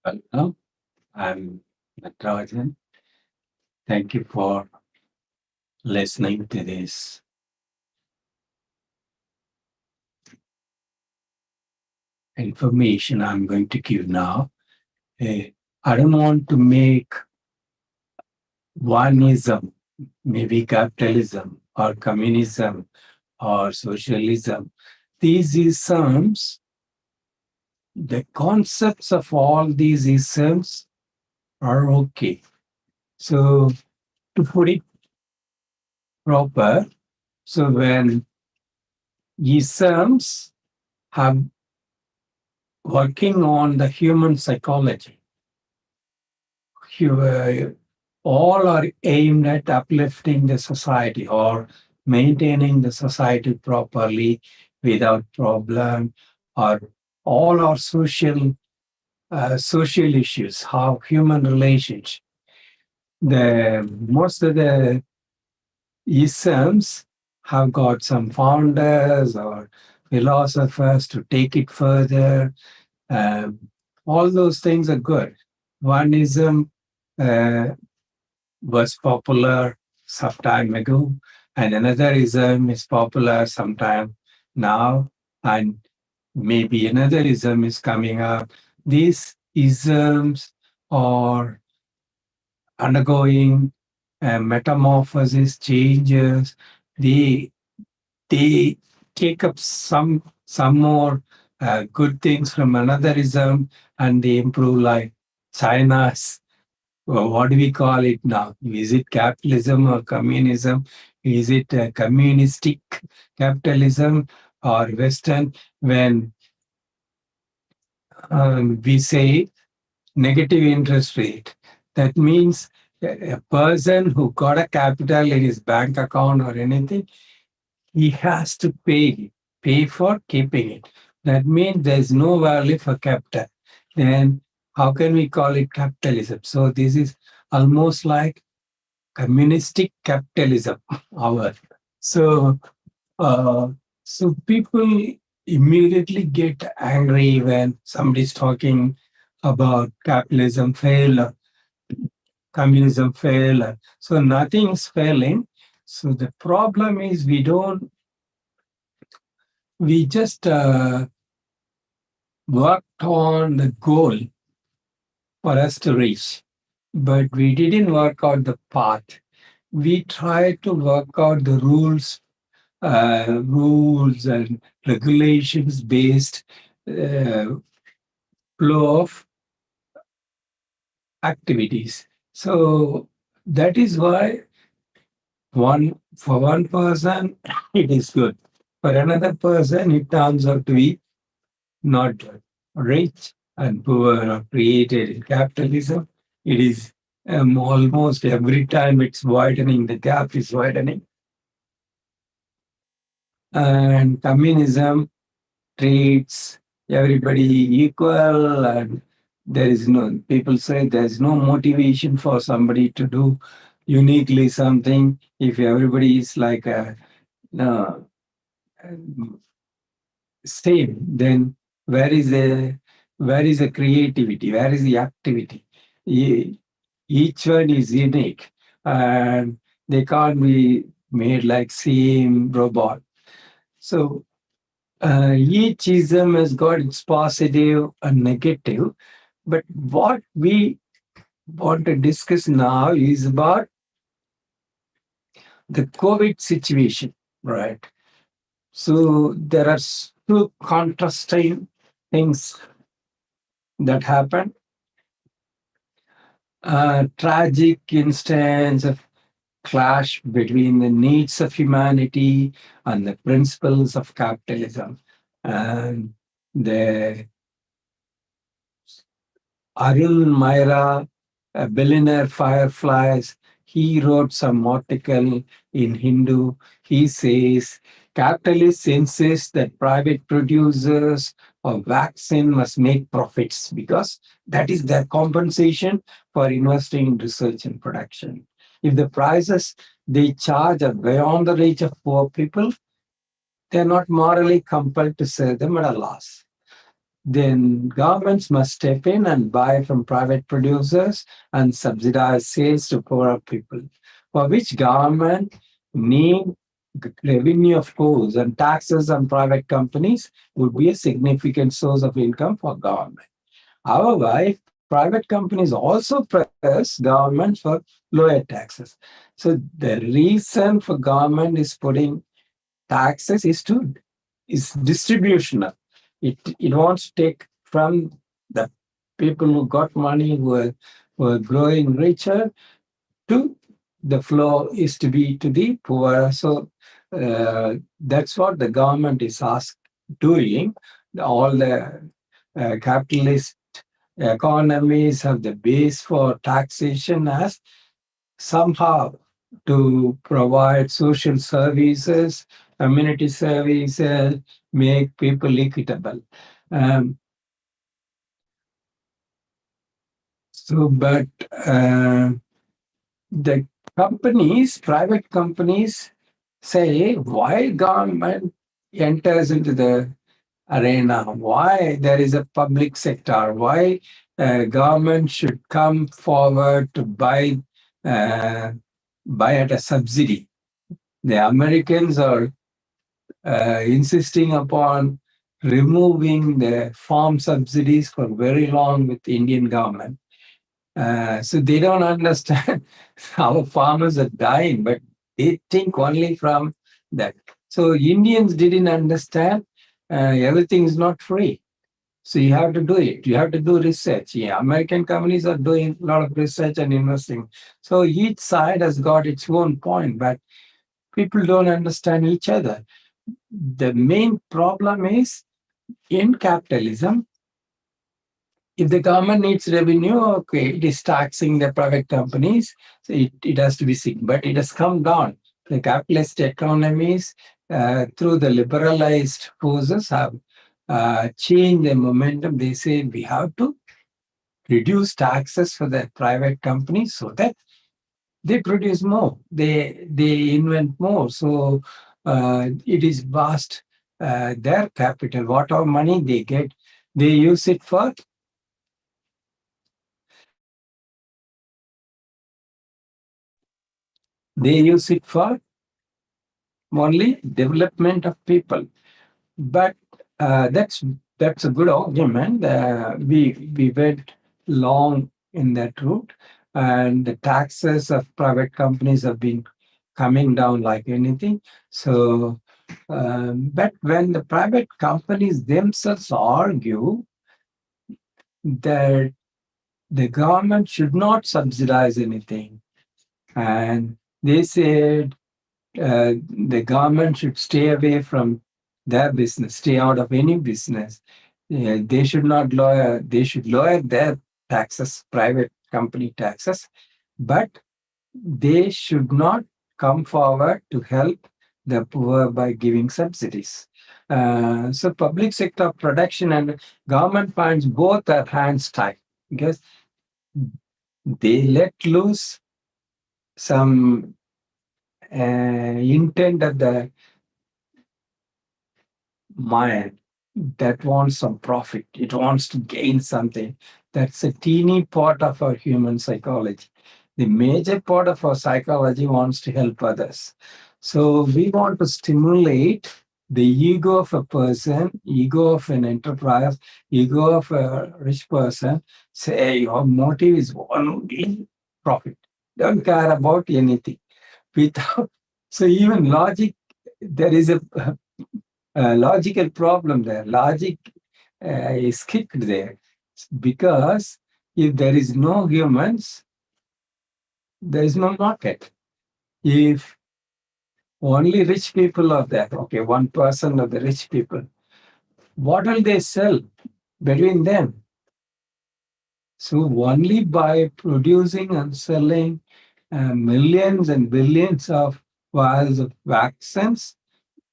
Welcome. I'm Natarajan. Thank you for listening to this information I'm going to give now. I don't want to make oneism, maybe capitalism or communism or socialism. These isms, the concepts of all these isms are okay. So, to put it proper, so when isms have working on the human psychology. All are aimed at uplifting the society or maintaining the society properly without problem, or all our social issues, how human relations. The most of the isms have got some founders or philosophers to take it further. Um, all those things are good. Oneism uh, was popular some time ago, and another ism is popular sometime now, and maybe another ism is coming up. These isms are undergoing metamorphosis, changes. They they take up some more good things from another ism, and they improve, like China's. Well, what do we call it now? Is it capitalism or communism? Is it communistic capitalism or Western? When we say negative interest rate, that means a person who got a capital in his bank account or anything, he has to pay for keeping it. That means there's no value for capital. Then how can we call it capitalism? So this is almost like communistic capitalism. Our so uh, so people immediately get angry when somebody's talking about capitalism failed or communism failed. So nothing's failing. So the problem is we just worked on the goal for us to reach, but we didn't work out the path. We tried to work out the rules and regulations based uh, flow of activities. So that is why for one person it is good. For another person, it turns out to be not good. Rich and poor are created in capitalism. It is almost every time it's widening, the gap is widening. And communism treats everybody equal, and there is no, people say there's no motivation for somebody to do uniquely something if everybody is like a uh, same. Then where is the creativity, where is the activity? E- each one is unique, and they can't be made like same robot. So each ism has got its positive and negative. But what we want to discuss now is about the COVID situation, right? So there are two contrasting things that happen. A tragic instance of clash between the needs of humanity and the principles of capitalism. And the Arul Myra, a billionaire fireflies, he wrote some article in Hindu. He says capitalists insist that private producers of vaccine must make profits because that is their compensation for investing in research and production. If the prices they charge are beyond the reach of poor people, they're not morally compelled to sell them at a loss. then governments must step in and buy from private producers and subsidize sales to poorer people, for which government need revenue, of course, and taxes on private companies would be a significant source of income for government. However, if private companies also press government for lower taxes. So the reason for government is putting taxes is distributional. It wants to take from the people who got money, who are growing richer, to the flow is to be to the poor. So that's what the government is doing. All the capitalist economies have the base for taxation as somehow to provide social services, community services, make people equitable. Um, but the companies, private companies, say why government enters into the arena, why there is a public sector, why government should come forward to uh, buy at a subsidy. The Americans are insisting upon removing the farm subsidies for very long with the Indian government. So they don't understand our farmers are dying, but they think only from that. So Indians didn't understand everything is not free. So you have to do it. You have to do research. Yeah, American companies are doing a lot of research and investing. So each side has got its own point, but people don't understand each other. The main problem is in capitalism, if the government needs revenue, okay, it is taxing the private companies, so it has to be seen. But it has come down. The capitalist economies, through the liberalized forces, have changed the momentum. They say we have to reduce taxes for the private companies so that they produce more, they invent more. So it is vast. Their capital, whatever money they get, they use it for they use it for only development of people. But that's a good argument. We went long in that route, and the taxes of private companies have been coming down like anything. So, but when the private companies themselves argue that the government should not subsidize anything, and they said the government should stay away from their business, stay out of any business. They should not lower, they should lower their taxes, private company taxes, but they should not come forward to help the poor by giving subsidies. So public sector production and government funds both are hands tied because they let loose some intent at the mind that wants some profit. It wants to gain something. That's a teeny part of our human psychology. The major part of our psychology wants to help others. So we want to stimulate the ego of a person, ego of an enterprise, ego of a rich person. Say your motive is only profit. Don't care about anything. Without so even logic, there is a logical problem there. Logic is kicked there because if there is no humans, there is no market. If only rich people are there, okay, 1% of the rich people, what will they sell between them? So only by producing and selling millions and billions of vials of vaccines,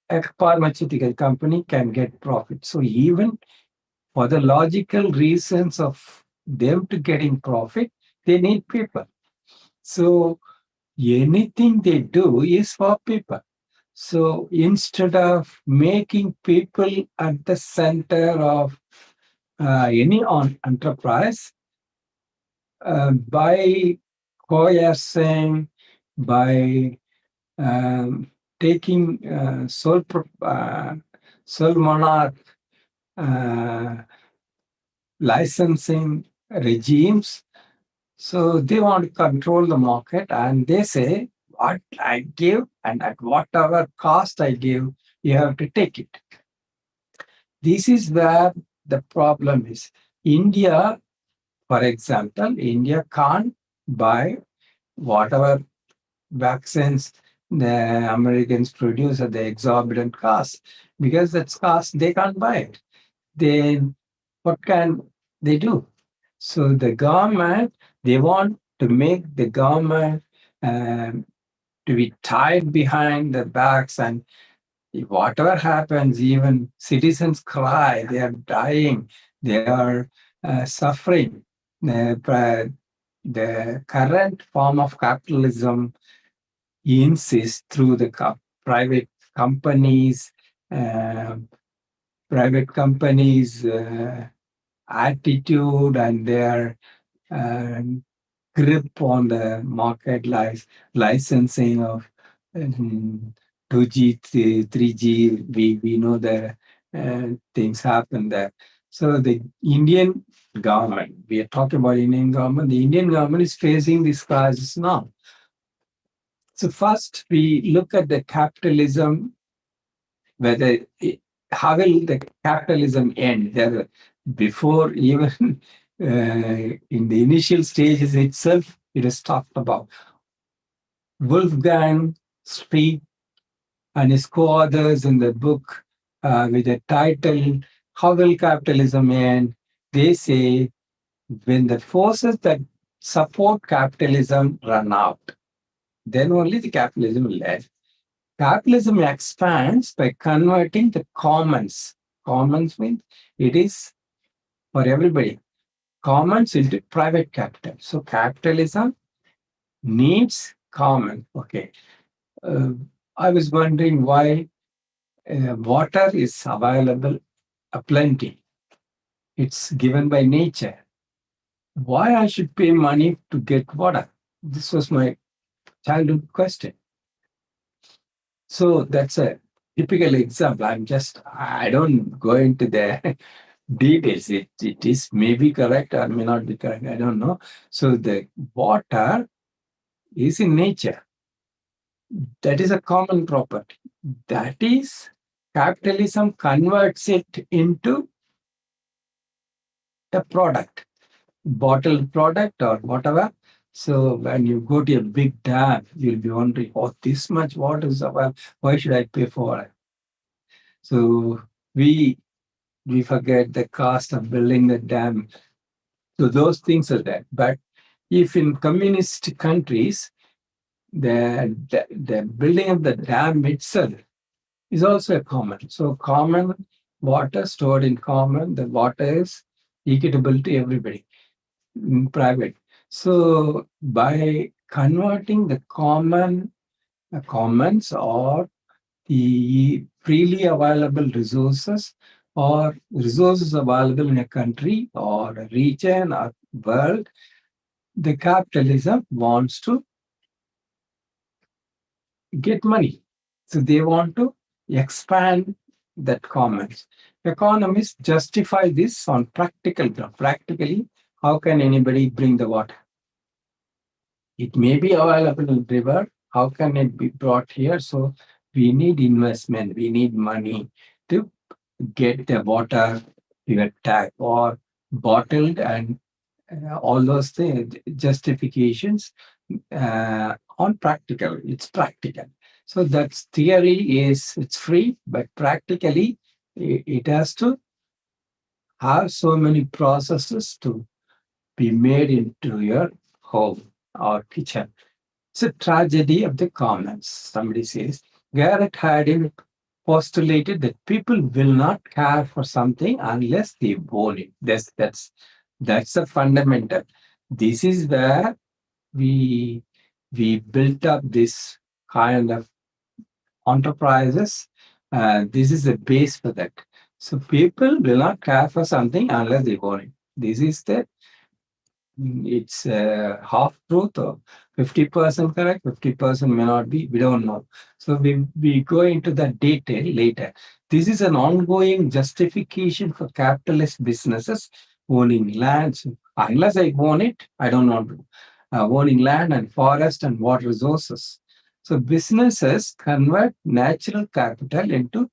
a pharmaceutical company can get profit. So even for the logical reasons of them to getting profit, they need people. So anything they do is for people. So instead of making people at the center of any enterprise by coercing, by taking sole monarch uh, licensing regimes. So they want to control the market and they say, what I give and at whatever cost I give, you have to take it. This is where the problem is. India, for example, India can't buy whatever vaccines the Americans produce at the exorbitant cost because that's cost they can't buy it. Then what can they do? So the government, they want to make the government um, to be tied behind the backs, and whatever happens, even citizens cry, they are dying, they are suffering. The current form of capitalism insists through the private companies, uh, private companies' attitude and their uh, grip on the market licensing of um, 2G, 3G. We know the things happen there. So the Indian government, we are talking about Indian government, the Indian government is facing this crisis now. So first we look at the capitalism, whether how will the capitalism end? There, before even in the initial stages itself, it is talked about. Wolfgang Street and his co-authors in the book with the title "How Will Capitalism End?" They say when the forces that support capitalism run out, then only the capitalism will end. Capitalism expands by converting the commons. Commons means it is for everybody. Commons into private capital. So capitalism needs common. Okay. Uh, I was wondering why water is available aplenty. It's given by nature. Why I should pay money to get water? This was my childhood question. So that's a typical example. I don't go into the details. It is maybe correct or may not be correct. I don't know. So the water is in nature. That is a common property. That is, capitalism converts it into a product, bottled product or whatever. So when you go to a big dam, you'll be wondering, oh, this much water is available. Why should I pay for it? So we forget the cost of building the dam. So those things are there. But if in communist countries, the building of the dam itself is also a common. So common water stored in common, the water is equitable to everybody in private. So by converting the commons or the freely available resources or resources available in a country or a region or world, the capitalism wants to get money. So they want to expand that commons. Economists justify this on practical ground. Practically, how can anybody bring the water? It may be available in river. How can it be brought here? So we need investment. We need money to get the water to a tap or bottled and all those things, justifications on practical. It's practical. So that theory is it's free, but practically it has to have so many processes to be made into your home or kitchen. It's a tragedy of the commons. Somebody says Garrett Hardin postulated that people will not care for something unless they own it. That's a fundamental. This is where we we built up this kind of enterprises. This is the base for that. So people will not care for something unless they own it. This is the it's half truth or 50% correct, 50% may not be. We don't know. So we go into that detail later. This is an ongoing justification for capitalist businesses owning lands. Unless I own it, I don't want to. Owning land and forest and water resources. So businesses convert natural capital into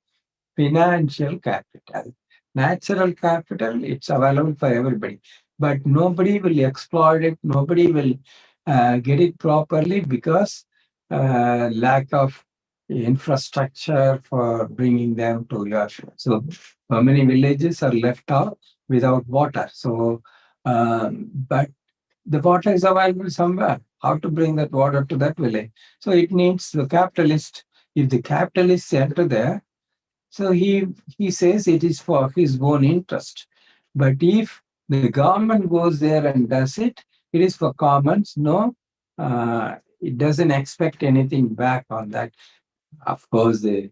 financial capital. Natural capital, it's available for everybody, but nobody will exploit it, nobody will get it properly because lack of infrastructure for bringing them to your. So, many villages are left out without water. So, but the water is available somewhere. How to bring that water to that village? So, it needs the capitalist. If the capitalists enter there, so he says it is for his own interest. But if the government goes there and does it, it is for commons. No, it doesn't expect anything back on that. Of course, the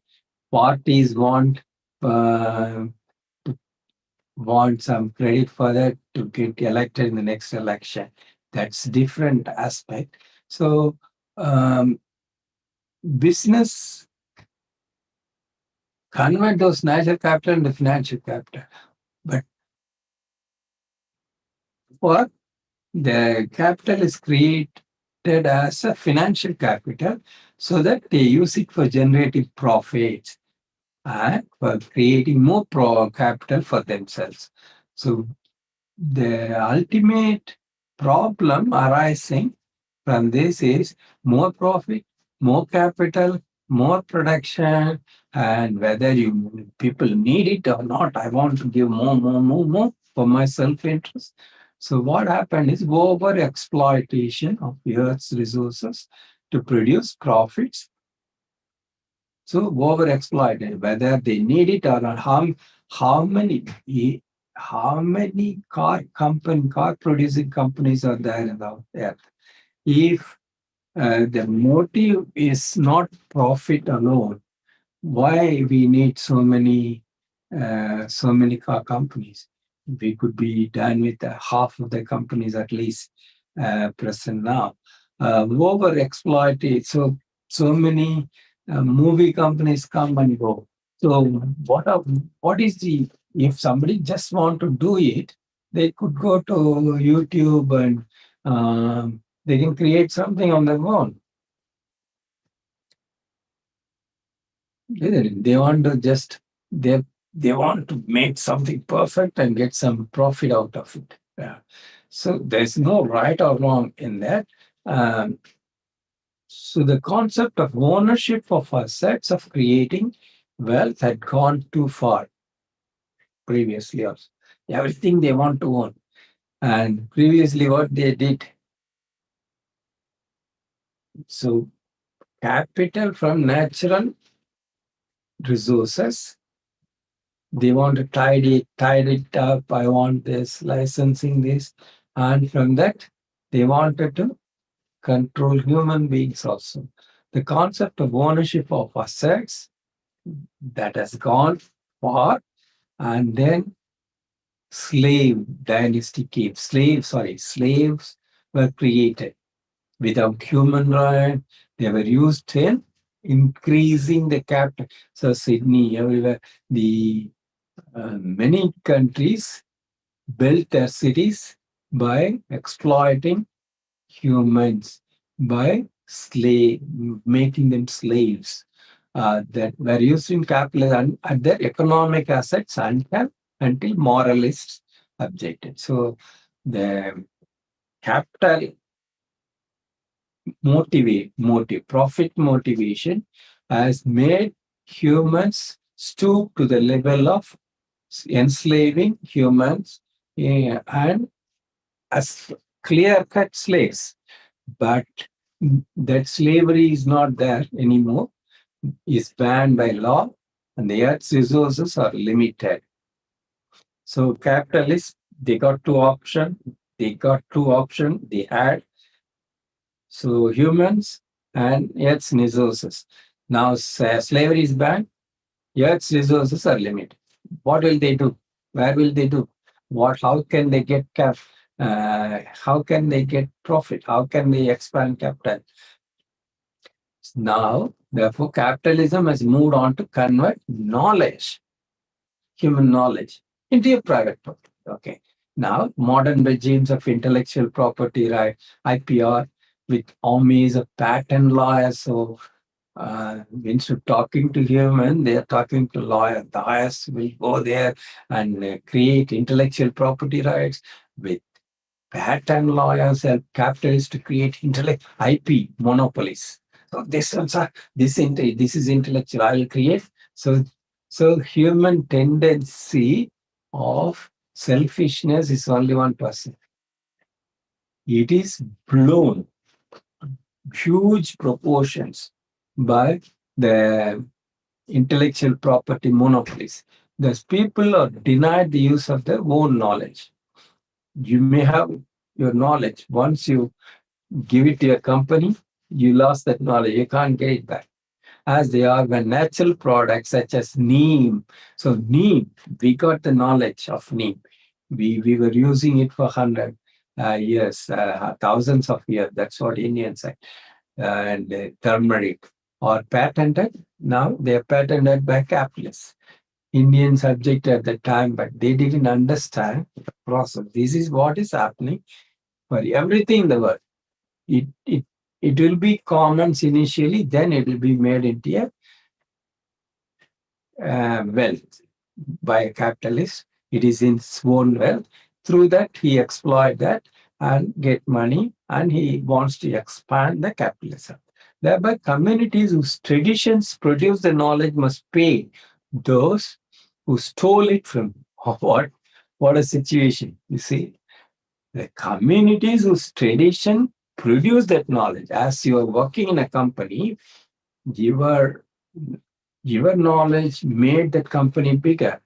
parties uh, want some credit for that to get elected in the next election. That's different aspect. So business convert those natural capital into financial capital. But for the capital is created as a financial capital so that they use it for generating profits and for creating more capital for themselves. So the ultimate problem arising from this is more profit, more capital, more production, and whether you people need it or not, I want to give more for my self-interest. So what happened is over exploitation of Earth's resources to produce profits. So over exploited, whether they need it or not, how many how many car producing companies are there in the earth? If the motive is not profit alone, why we need so many car companies? We could be done with half of the companies at least present now. Over exploited, so many movie companies come and go. So what is the if somebody just want to do it, they could go to YouTube and they can create something on their own. They want to just they want to make something perfect and get some profit out of it. Yeah. So there's no right or wrong in that. Um, so the concept of ownership of assets of creating wealth had gone too far previously. Also, everything they want to own, and previously what they did. So capital from natural resources. They want to tidy it up. I want this, licensing this. And from that, they wanted to control human beings also. The concept of ownership of assets that has gone far, and then slave dynasty came. Slaves were created without human right. They were used in increasing the capital. So Sydney, everywhere, the many countries built their cities by exploiting humans, by making them slaves that were used in capitalism at their economic assets until moralists objected. So the capital profit motivation has made humans stoop to the level of enslaving humans and as clear-cut slaves. But that slavery is not there anymore, is banned by law, and the earth's resources are limited. So capitalists, they got two options. They had so humans and earth's resources. Now slavery is banned, earth's resources are limited. What will they do? Where will they do? What? How can they get cap? How can they get profit? How can they expand capital? Now, therefore, capitalism has moved on to convert knowledge, human knowledge, into a private property. Okay. Now, modern regimes of intellectual property right, IPR, with armies of patent lawyers. So instead of talking to human, they are talking to lawyers. The lawyers will go there and create intellectual property rights. With patent lawyers help capitalists to create IP monopolies. So this is intellectual. I will create. So human tendency of selfishness is only 1%. It is blown huge proportions by the intellectual property monopolies. Thus, people are denied the use of their own knowledge. You may have your knowledge. Once you give it to a company, you lost that knowledge. You can't get it back. As they are when natural products such as neem. So neem, we got the knowledge of neem. We were using it for 100 years, thousands of years. That's what Indians say. And turmeric are patented. Now they're patented by capitalists. Indians objected at the time, but they didn't understand the process. This is what is happening for everything in the world. It, it, it will be commons initially, then it will be made into a wealth by a capitalist. It is in his own wealth. Through that, he exploit that and get money, and he wants to expand the capitalism. Thereby, communities whose traditions produce the knowledge must pay those who stole it from what? What a situation, you see. The communities whose tradition produce that knowledge. As you are working in a company, your, your knowledge made that company bigger.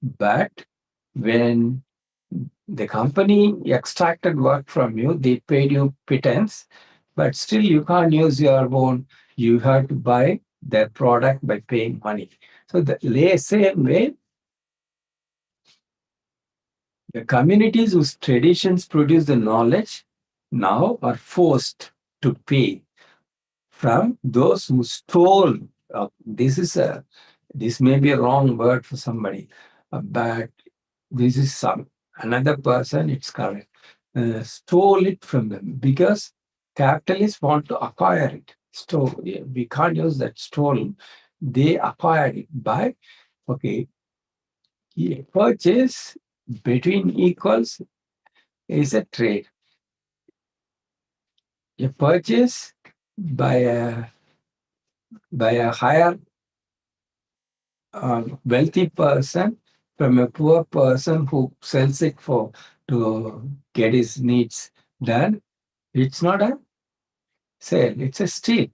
But when the company extracted work from you, they paid you pittance, but still you can't use your own. You have to buy their product by paying money. So the same way, the communities whose traditions produce the knowledge now are forced to pay from those who stole. This may be a wrong word for somebody, but this is some another person. It's correct. Stole it from them because capitalists want to acquire it. Stole. We can't use that stolen. They acquired it by okay. Purchase between equals is a trade. A purchase by a higher wealthy person from a poor person who sells it for to get his needs done. It's not a sale; it's a steal.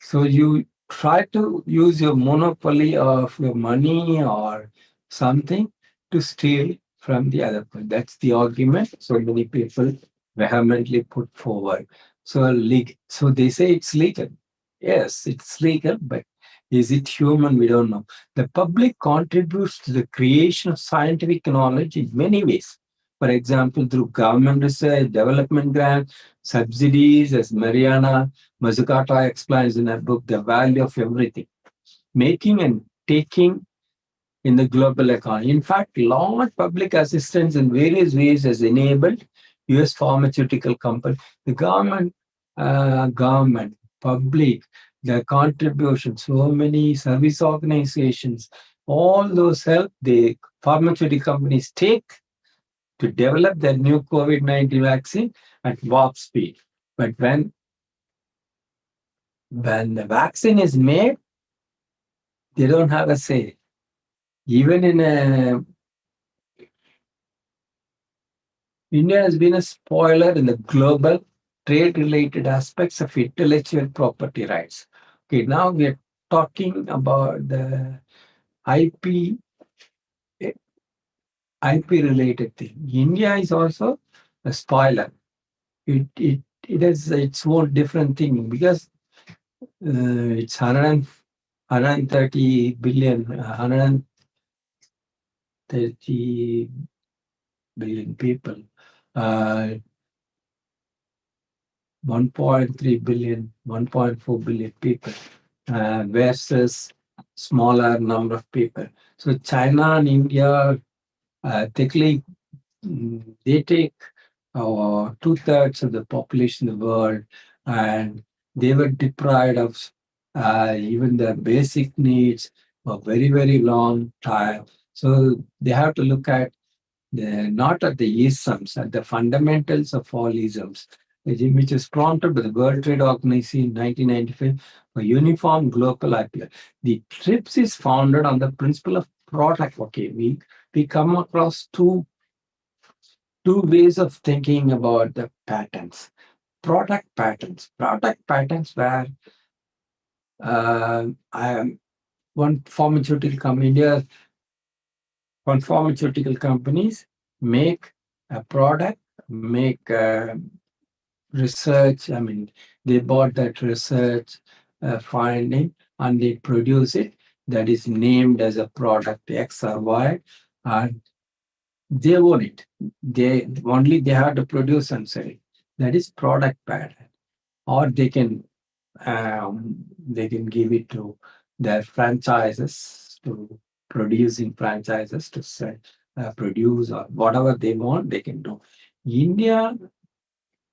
So you try to use your monopoly of your money or something to steal from the other person. That's the argument so many people vehemently put forward. So they say it's legal. Yes, it's legal, but is it human? We don't know. The public contributes to the creation of scientific knowledge in many ways. For example, through government research, development grants, subsidies, as Mariana Mazzucato explains in her book, The Value of Everything, making and taking in the global economy. In fact, large public assistance in various ways has enabled US pharmaceutical companies, the government, public, the contribution, so many service organizations, all those help the pharmaceutical companies take to develop their new COVID-19 vaccine at warp speed. But when the vaccine is made, they don't have a say. Even in India has been a spoiler in the global trade-related aspects of intellectual property rights. Okay, now we are talking about the IP IP-related thing. India is also a spoiler. It has its own different thing because it's 130 billion, 30 billion people, uh, 1.3 billion, 1.4 billion people versus smaller number of people. So China and India, technically, they take 2/3 of the population of the world, and they were deprived of even their basic needs for a very, very long time. So they have to look at not at the isms, at the fundamentals of all isms, which is prompted by the World Trade Organization in 1995 for uniform global IPR. The TRIPS is founded on the principle of product. Okay, we come across two ways of thinking about the patterns. Product patterns where I am one pharmaceutical company, India, one pharmaceutical companies make a product, make research. I mean, they bought that research finding and they produce it. That is named as a product X or Y, and they own it. They have to produce and sell it. That is product pattern. Or they can give it to their franchises to producing franchises to sell, produce or whatever they want. They can do. India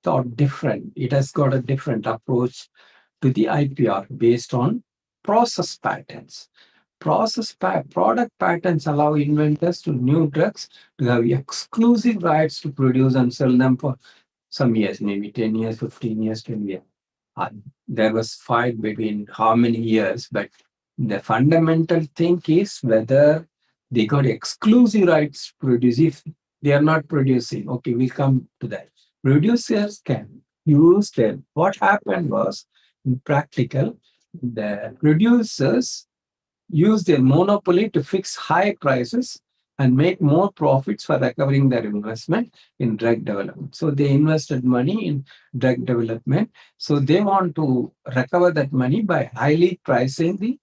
thought different. It has got a different approach to the IPR based on process patterns. Product patterns allow inventors to new drugs to have exclusive rights to produce and sell them for some years, maybe 10 years, 15 years, 20 years. There was fight between how many years, but the fundamental thing is whether they got exclusive rights to produce. If they are not producing, okay, we'll come to that. Producers can use them. What happened was, in practical, the producers use their monopoly to fix high prices and make more profits for recovering their investment in drug development. So they invested money in drug development. So they want to recover that money by highly pricing the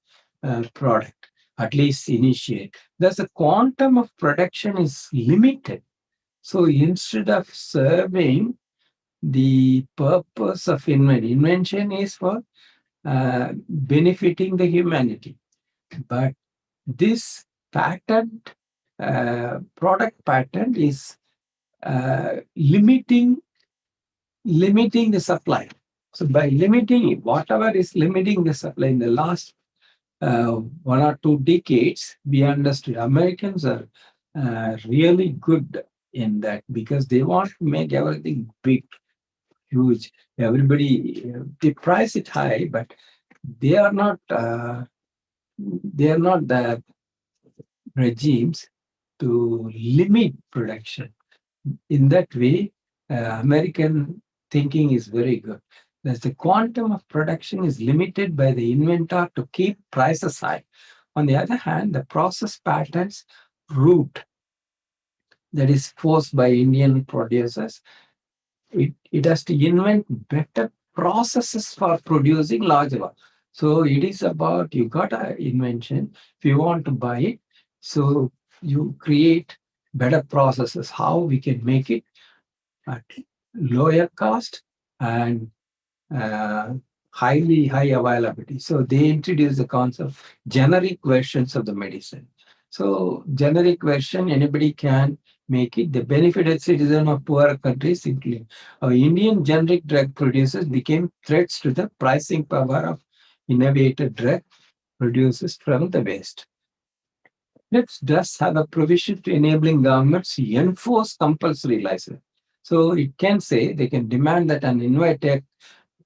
product, at least initiate. Thus, the quantum of production is limited. So instead of serving the purpose of invention is for benefiting the humanity. But this patent, product patent is limiting the supply. So by limiting it, whatever is limiting the supply in the last 1 or 2 decades, we understood Americans are really good in that because they want to make everything big, huge. Everybody, they price it high, but they are not. They are not the regimes to limit production. In that way, American thinking is very good. Thus, the quantum of production is limited by the inventor to keep prices high. On the other hand, the process patterns route that is forced by Indian producers, it has to invent better processes for producing larger one. So it is about you got an invention, if you want to buy it, so you create better processes, how we can make it at lower cost and uh, high availability. So they introduce the concept of generic versions of the medicine. So generic version, anybody can make it. The benefited citizen of poorer countries, including our Indian generic drug producers, became threats to the pricing power of innovative drug producers from the West. Let's just have a provision to enabling governments to enforce compulsory license. So it can say they can demand that an innovative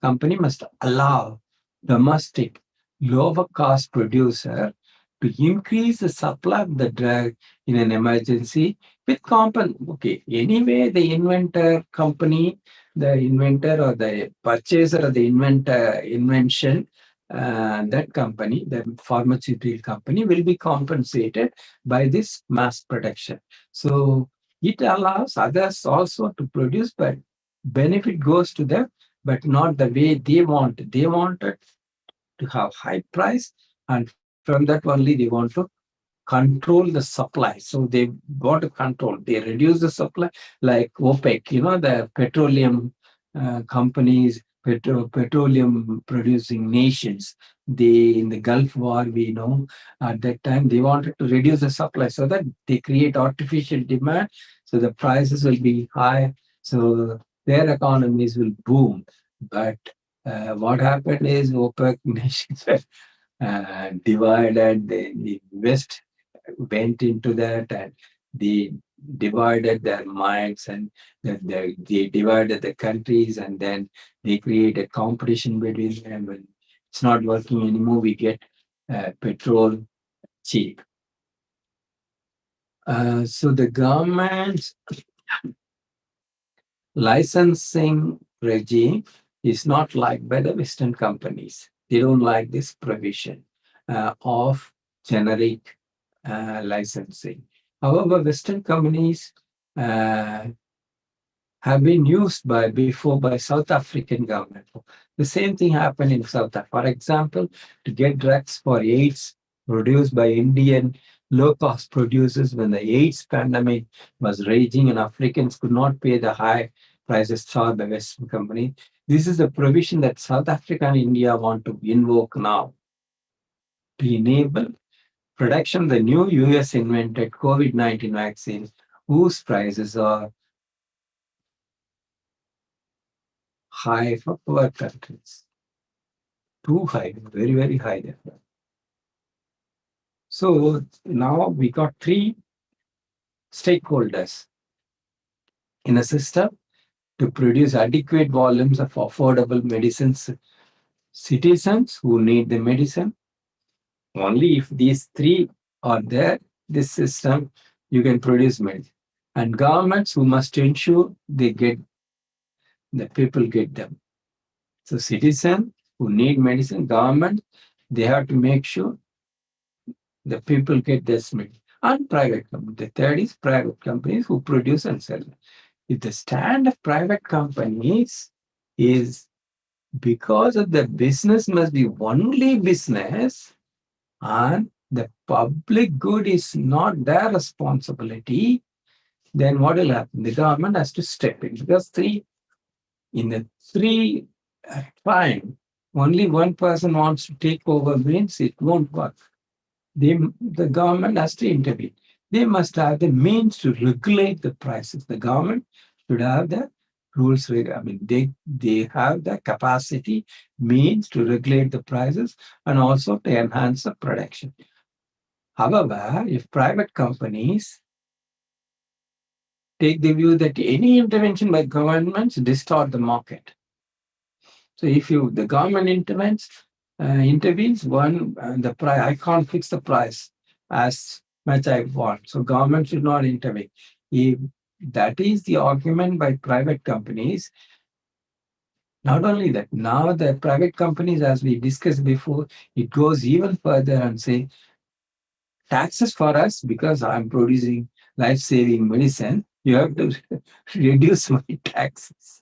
company must allow domestic lower cost producer to increase the supply of the drug in an emergency with okay, anyway the inventor or the purchaser of the invention, that company, the pharmaceutical company, will be compensated by this mass production. So it allows others also to produce, but benefit goes to them, but not the way they want. They wanted to have high price, and from that only they want to control the supply. So they want to control. They reduce the supply, like OPEC. The petroleum companies, petroleum producing nations. They in the Gulf War, we know at that time they wanted to reduce the supply so that they create artificial demand. So the prices will be high. So their economies will boom. But what happened is OPEC nations divided. The West went into that and they divided their minds, and they divided the countries, and then they created competition between them. And it's not working anymore. We get petrol cheap. So the government's licensing regime is not liked by the Western companies. They don't like this provision of generic licensing. However, Western companies uh, have been used before by South African government. The same thing happened in South Africa. For example, to get drugs for AIDS produced by Indian low-cost producers when the AIDS pandemic was raging and Africans could not pay the high prices charged by Western company. This is the provision that South Africa and India want to invoke now to enable production of the new US invented COVID-19 vaccine, whose prices are high for poor countries. Too high, very, very high. Therefore. So now we got three stakeholders in a system to produce adequate volumes of affordable medicines. Citizens who need the medicine, only if these three are there, this system, you can produce medicine. And governments who must ensure the people get them. So citizens who need medicine, government, they have to make sure the people get this medicine. And private companies. The third is private companies who produce and sell. If the stand of private companies is because of the business must be only business and the public good is not their responsibility, then what will happen? The government has to step in because in the three time, only one person wants to take over means it won't work. The government has to intervene. They must have the means to regulate the prices. The government should have the rules. I mean, they have the capacity, means to regulate the prices and also to enhance the production. However, if private companies take the view that any intervention by governments distort the market. So if the government intervenes, the price, I can't fix the price as much I want. So government should not intervene. If that is the argument by private companies, not only that, now the private companies, as we discussed before, it goes even further and say, taxes for us, because I'm producing life-saving medicine, you have to reduce my taxes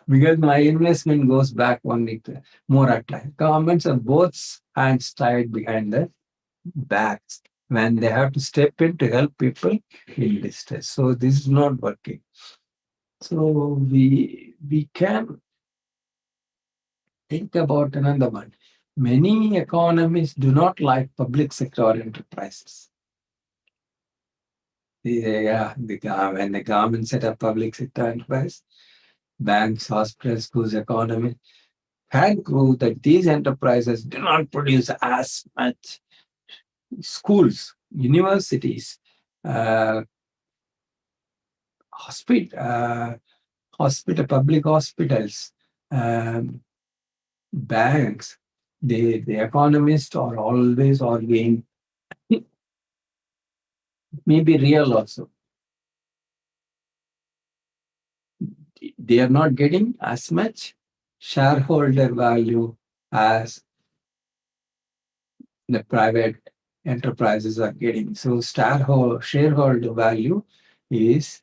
because my investment goes back only to more at time. Governments are both hands tied behind their backs when they have to step in to help people in distress. So this is not working. So we can think about another one. Many economists do not like public sector enterprises. When the government set up public sector enterprise, banks, hospitals, schools, economy, had proved that these enterprises do not produce as much schools, universities, uh, public hospitals, um, banks. The economists are always arguing, maybe real also. They are not getting as much shareholder value as the private enterprises are getting. So shareholder value is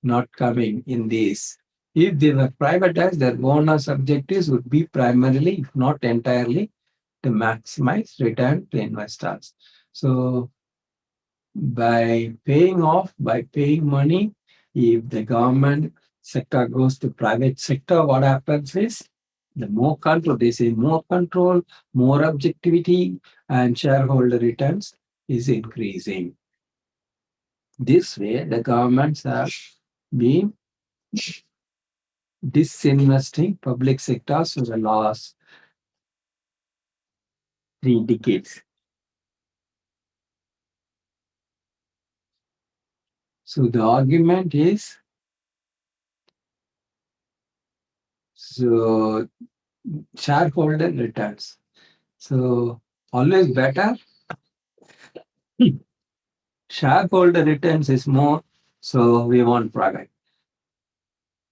not coming in these. If they were privatized, their owners' objectives would be primarily, if not entirely, to maximize return to investors. So by paying money. If the government sector goes to private sector, what happens is the more control, they say more control, more objectivity, and shareholder returns is increasing. This way, the governments have been disinvesting public sectors for the last 3 decades. So the argument is, so shareholder returns. So always better. Shareholder returns is more, so we want private.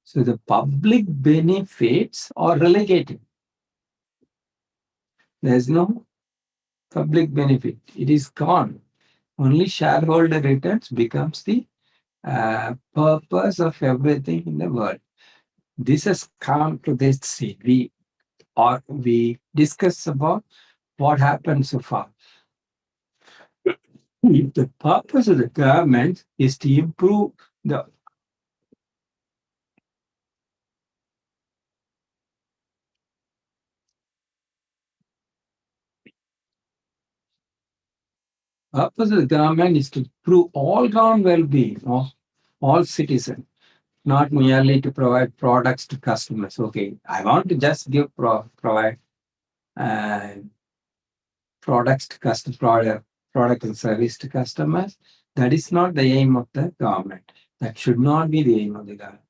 So the public benefits are relegated. There's no public benefit. It is gone. Only shareholder returns becomes the purpose of everything in the world. This has come to this stage. We discuss about what happened so far. If the purpose of the government is to improve the purpose of the government is to improve all-round well-being of all citizens, not merely to provide products to customers. Okay, I want to just provide uh, products to product and service to customers. That is not the aim of the government. That should not be the aim of the government.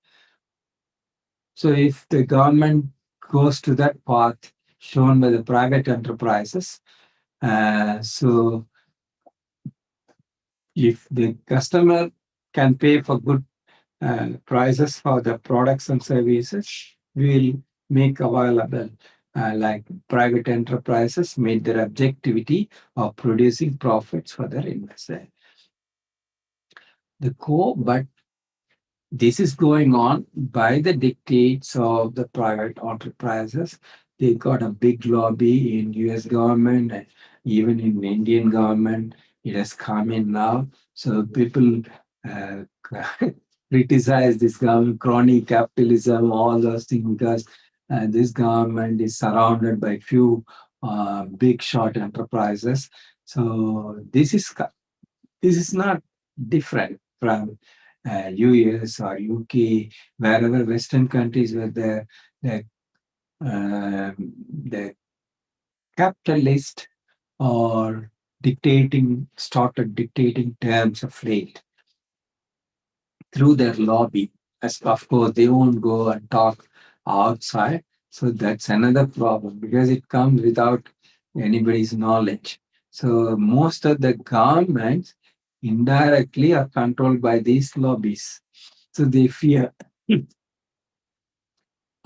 So if the government goes to that path shown by the private enterprises, so if the customer can pay for good prices for the products and services, we will make available like private enterprises made their objectivity of producing profits for their investors. The core, but this is going on by the dictates of the private enterprises. They got a big lobby in US government and even in Indian government. It has come in now. So people uh, criticize this government, crony capitalism, all those things, because this government is surrounded by few big shot enterprises. So this is not different from US or UK, wherever Western countries where the capitalist or started dictating terms of rate through their lobby. As of course, they won't go and talk outside. So that's another problem because it comes without anybody's knowledge. So most of the governments indirectly are controlled by these lobbies. So they fear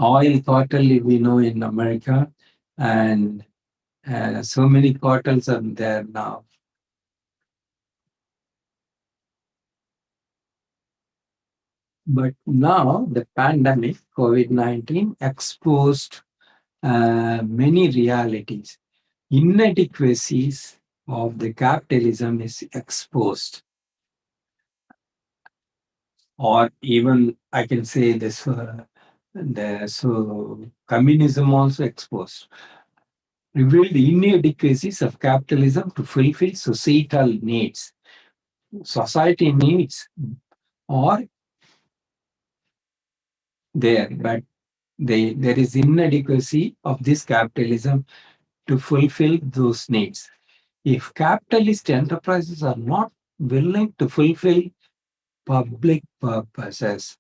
oil cartel, we know in America, and so many cartels are there now. But now the pandemic, COVID-19, exposed many realities. Inadequacies of the capitalism is exposed, or even I can say this. So communism also exposed, revealed the inadequacies of capitalism to fulfill societal needs. Society needs are there, but there is inadequacy of this capitalism to fulfill those needs. If capitalist enterprises are not willing to fulfill public purposes,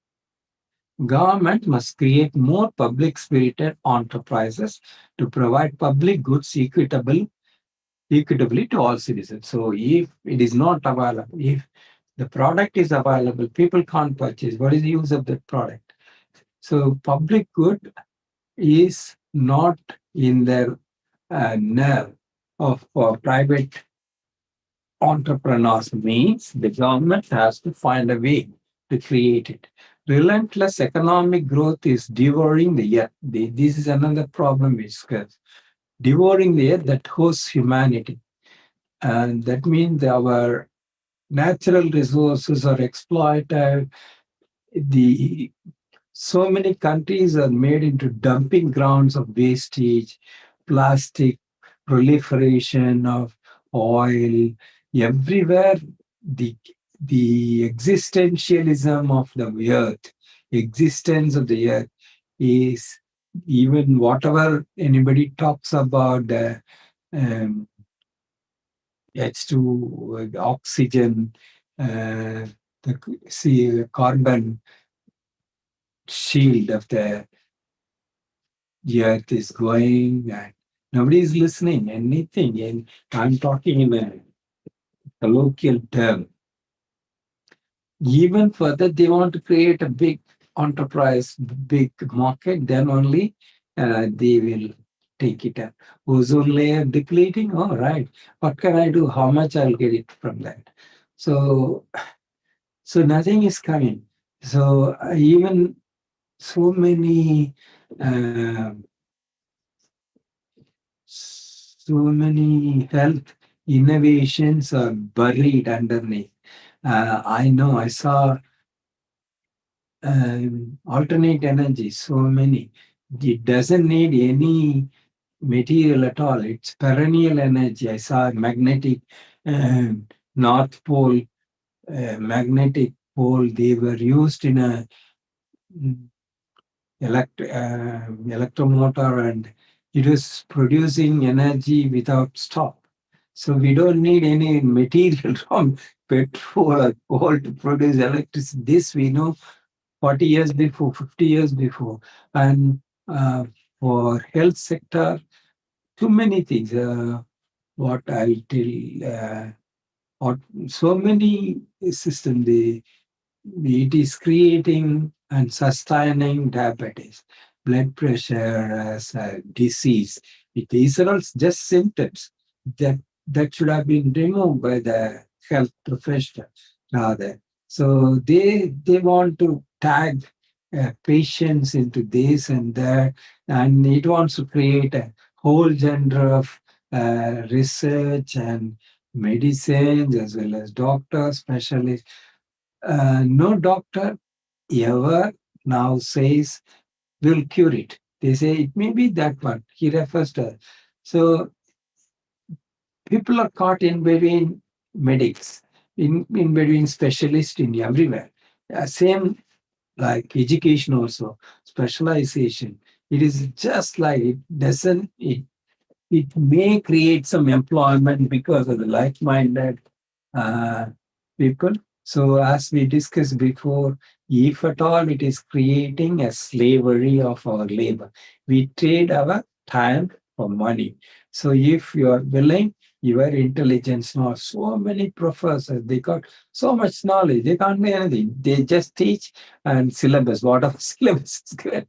government must create more public-spirited enterprises to provide public goods equitably to all citizens. So if it is not available, if the product is available, people can't purchase. What is the use of that product? So public good is not in their nerve of private entrepreneurs, means the government has to find a way to create it. Relentless economic growth is devouring the earth. This is another problem we discuss. Devouring the earth that hosts humanity. And that means our natural resources are exploited. The So many countries are made into dumping grounds of wastage, plastic, proliferation of oil. Everywhere, the existentialism of the earth, existence of the earth is, even whatever anybody talks about the um, H2, oxygen, the carbon shield of the earth is going, and nobody is listening anything. And I'm talking in a colloquial term. Even further, they want to create a big enterprise, big market, then only they will take it up. Ozone layer depleting, all right. What can I do? How much I'll get it from that? So, so nothing is coming. So even so many, uh, health innovations are buried underneath. I know, I saw alternate energy, so many. It doesn't need any material at all. It's perennial energy. I saw magnetic North Pole, magnetic pole. They were used in a mm, electromotor, and it is producing energy without stop. So we don't need any material from petrol or coal to produce electricity. This we know 40 years before, 50 years before. And for health sector, too many things. What I'll tell, what, so many systems, it is creating and sustaining diabetes, blood pressure as a disease. These are all just symptoms that should have been removed by the health professional rather. So they want to tag patients into this and that, and it wants to create a whole genre of research and medicines as well as doctors, specialists. No doctor ever now says will cure it. They say it may be that one. He refers to. So people are caught in between medics, in between specialists in everywhere. Same like education also, specialization. It is just like it doesn't, it may create some employment because of the like-minded uh, people. So, as we discussed before, if at all it is creating a slavery of our labor, we trade our time for money. So, if you are willing, your intelligence, now so many professors, they got so much knowledge, they can't do anything. They just teach and syllabus, whatever syllabus is given.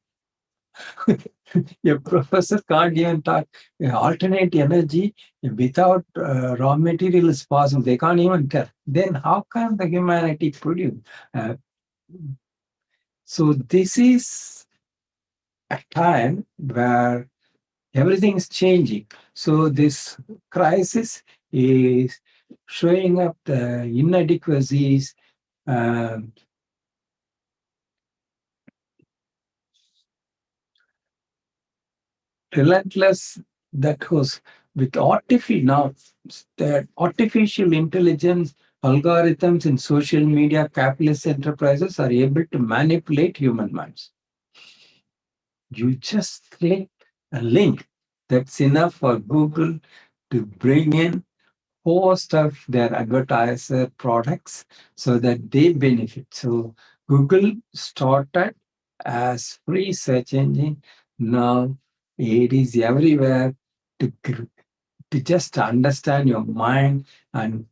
Your professor can't even talk alternate energy without raw material is possible. They can't even tell. Then how can the humanity produce? Uh, so this is a time where everything is changing. So this crisis is showing up the inadequacies, um, relentless, that was with artificial now, that artificial intelligence algorithms in social media capitalist enterprises are able to manipulate human minds. You just click a link, that's enough for Google to bring in host of their advertiser products so that they benefit. So Google started as free search engine. Now it is everywhere to, to just understand your mind and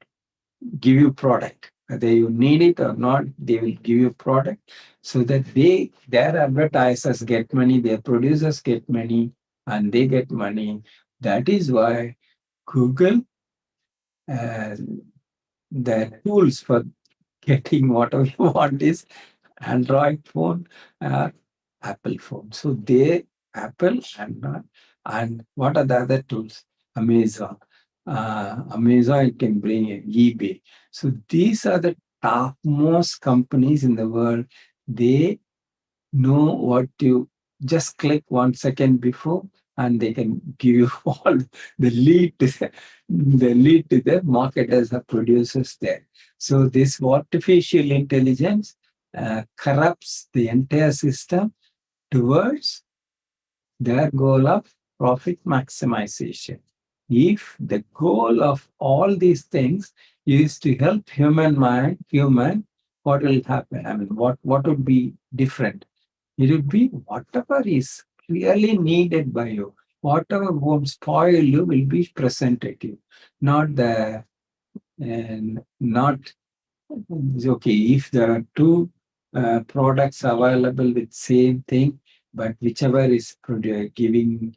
give you product. Whether you need it or not, they will give you product so that their advertisers get money, their producers get money, and they get money. That is why Google, uh, the tools for getting whatever you want is Android phone or Apple phone. So they Apple and not, and what are the other tools? Amazon. Amazon can bring in eBay. So these are the topmost companies in the world. They know what to just click 1 second before, and they can give you all the lead to the lead to the marketers or producers there. So this artificial intelligence corrupts the entire system towards their goal of profit maximization. If the goal of all these things is to help human, what will happen? I mean, what would be different? It would be whatever is really needed by you, whatever won't spoil you will be presented to you, not the and not okay. If there are two products available with same thing, but whichever is giving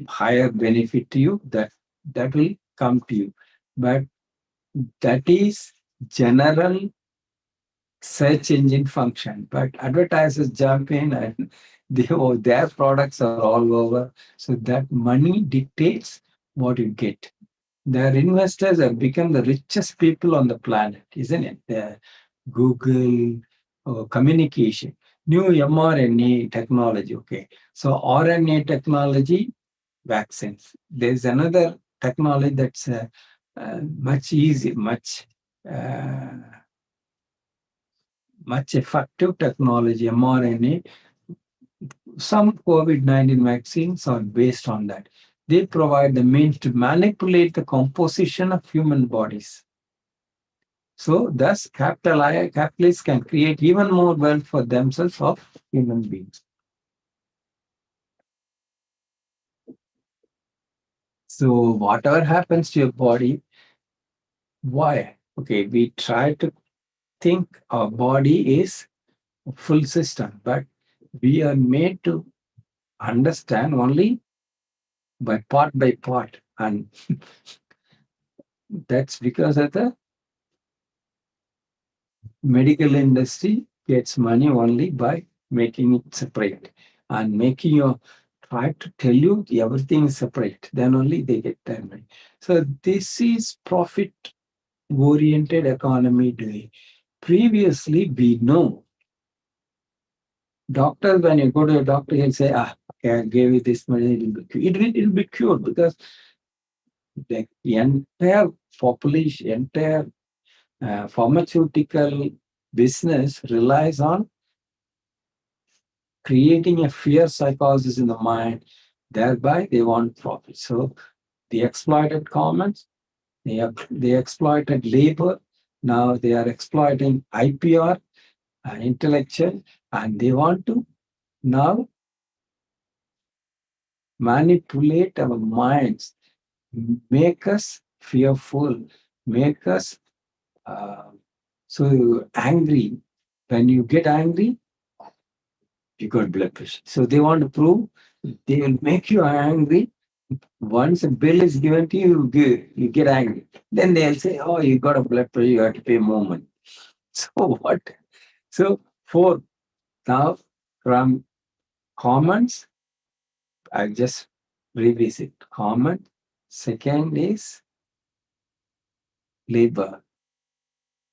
higher benefit to you, that will come to you. But that is general search engine function. But advertisers jump in and their products are all over. So that money dictates what you get. Their investors have become the richest people on the planet, isn't it? Google, communication, new mRNA technology. Okay, so RNA technology, vaccines. There's another technology that's much easy, uh, much effective technology, mRNA. Some COVID-19 vaccines are based on that. They provide the means to manipulate the composition of human bodies. So, thus, capitalists can create even more wealth for themselves of human beings. So, whatever happens to your body, why? Okay, we try to think our body is a full system, but we are made to understand only by part. And that's because of the medical industry gets money only by making it separate and making you try to tell you everything is separate. Then only they get their money. So this is profit oriented economy doing. Previously, we know doctor, when you go to a doctor, he'll say, okay, I gave you this money, it'll be cured because the entire population, entire pharmaceutical business relies on creating a fear psychosis in the mind. Thereby, they want profit. So they exploited commons, they exploited labor. Now they are exploiting IPR, intellectual, and they want to now manipulate our minds, make us fearful, make us so angry. When you get angry, you got blood pressure. So they want to prove they will make you angry. Once a bill is given to you, you get angry. Then they'll say, oh, you got a blood pressure, you have to pay more money. So what? So four, now from commons, I just revisit common. Second is labor,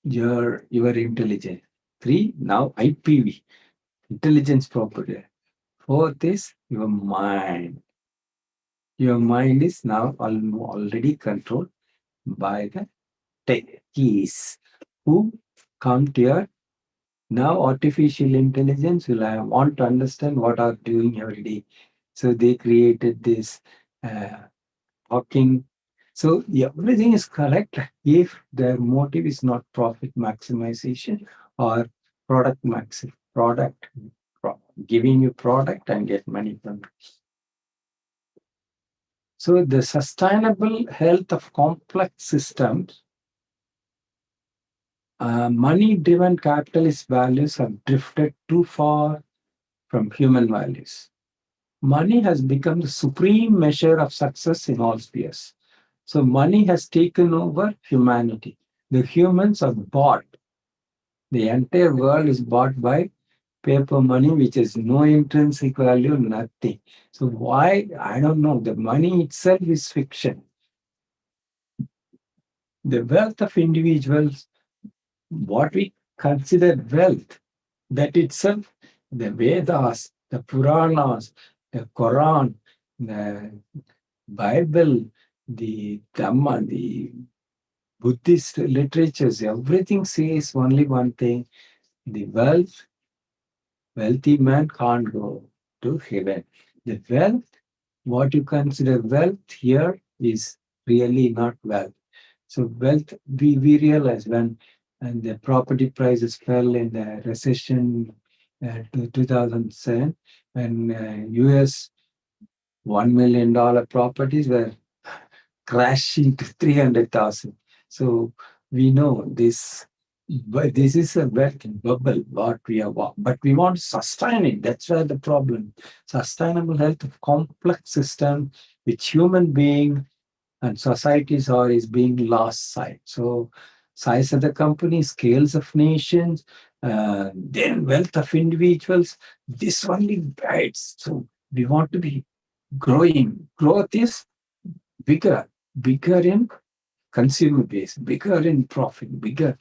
your intelligence. Three, now IPV, intelligence property. Fourth is your mind. Your mind is now already controlled by the techies who come to your now artificial intelligence will want to understand what are doing every day. So they created this talking. So everything is correct if their motive is not profit maximization or product giving you product and get money from it. So the sustainable health of complex systems, money-driven capitalist values have drifted too far from human values. Money has become the supreme measure of success in all spheres. So money has taken over humanity. The humans are bought. The entire world is bought by paper money, which has no intrinsic value, nothing. So why? I don't know. The money itself is fiction. The wealth of individuals, what we consider wealth, that itself, the Vedas, the Puranas, the Quran, the Bible, the Dhamma, the Buddhist literatures, everything says only one thing: the wealthy man can't go to heaven. The wealth, what you consider wealth here, is really not wealth. So wealth, we realize when and the property prices fell in the recession to 2007, when US $1 million properties were crashing to 300,000. So we know this, but this is a wealth bubble, what we are, but we want to sustain it. That's where the problem. Sustainable health of complex system which human being and societies are is being lost sight. So size of the company, scales of nations, then wealth of individuals, this only guides. So we want to be growing. Growth is bigger, bigger in consumer base, bigger in profit, bigger.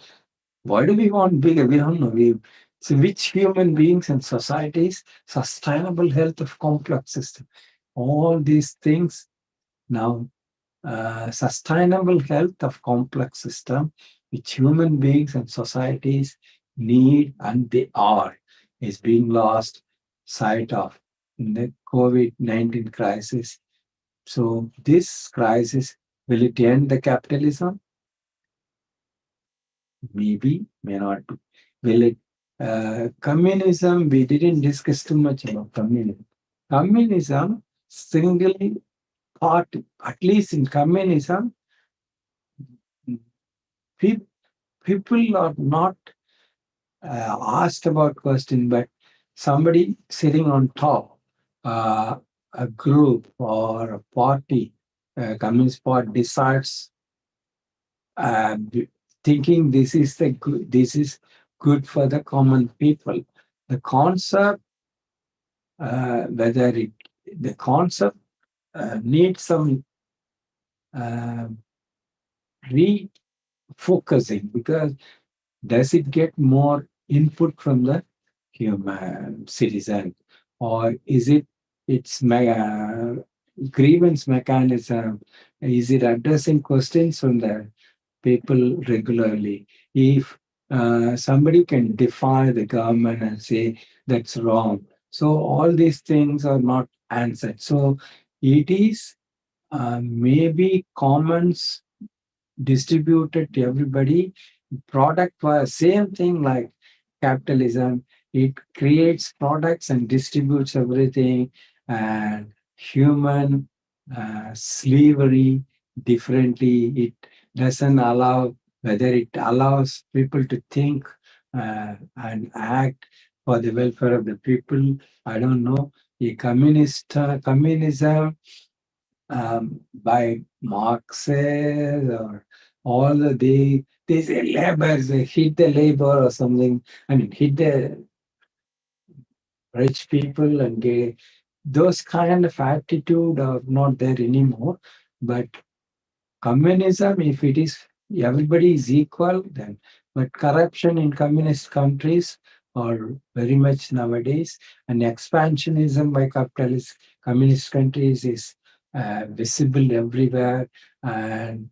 Why do we want bigger? We don't know. So which human beings and societies, sustainable health of complex system, all these things now, sustainable health of complex system which human beings and societies need and they are is being lost sight of in the COVID-19 crisis. So this crisis, will it end the capitalism? Maybe, may not be. Will it? Communism, we didn't discuss too much about communism. Communism, singly part, at least in communism, pe- people are not asked about question, but somebody sitting on top, uh, a group or a party, a communist party decides, uh, thinking this is good for the common people. The concept, whether it the concept needs some uh, refocusing, because does it get more input from the human citizen, or is it its grievance mechanism? Is it addressing questions from the people regularly? If somebody can defy the government and say that's wrong, so all these things are not answered. So it is maybe comments distributed to everybody. Product was same thing like capitalism. It creates products and distributes everything, and human slavery differently. It doesn't allow, whether it allows people to think and act for the welfare of the people. I don't know. A communism by Marxes or all they say labor, they hit the labor or something. I mean, hit the rich people and those kind of attitude are not there anymore. But communism, if it is everybody is equal, then but corruption in communist countries are very much nowadays, and expansionism by capitalist communist countries is visible everywhere, and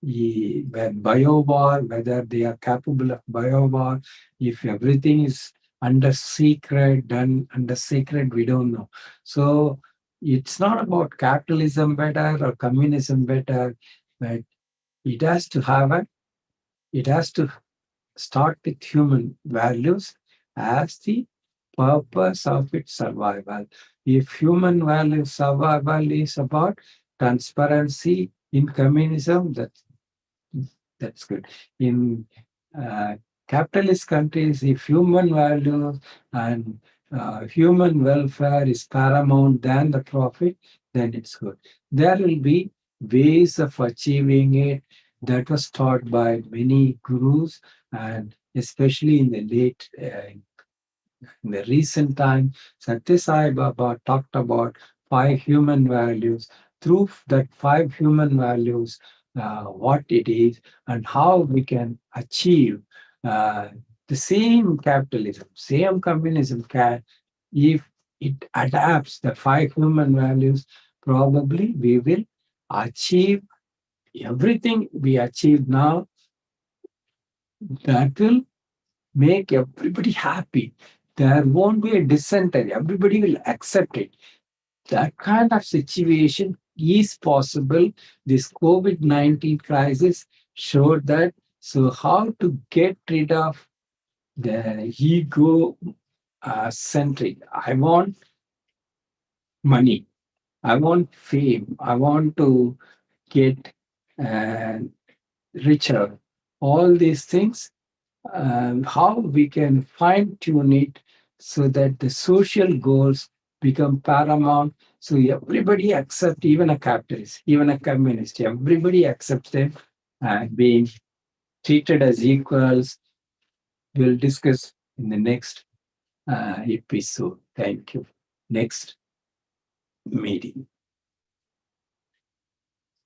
when biowar, whether they are capable of biowar, if everything is under secret, done under secret, we don't know. So it's not about capitalism better or communism better, but it has to have it has to start with human values as the purpose of its survival. If human value survival is about transparency in communism, that's good. In uh, capitalist countries, if human values and human welfare is paramount than the profit, then it's good. There will be ways of achieving it that was taught by many gurus, and especially in the in the recent time, Satya Sai Baba talked about 5 human values. Through that 5 human values, what it is and how we can achieve uh, the same capitalism, same communism can, if it adapts the five human values, probably we will achieve everything we achieve now. That will make everybody happy. There won't be a dissenter. Everybody will accept it. That kind of situation is possible. This COVID-19 crisis showed that. So, how to get rid of the ego centric? I want money. I want fame. I want to get uh, richer. All these things, how we can fine tune it so that the social goals become paramount. So everybody accept, even a capitalist, even a communist, everybody accepts them being treated as equals. We'll discuss in the next episode. Thank you. Next meeting.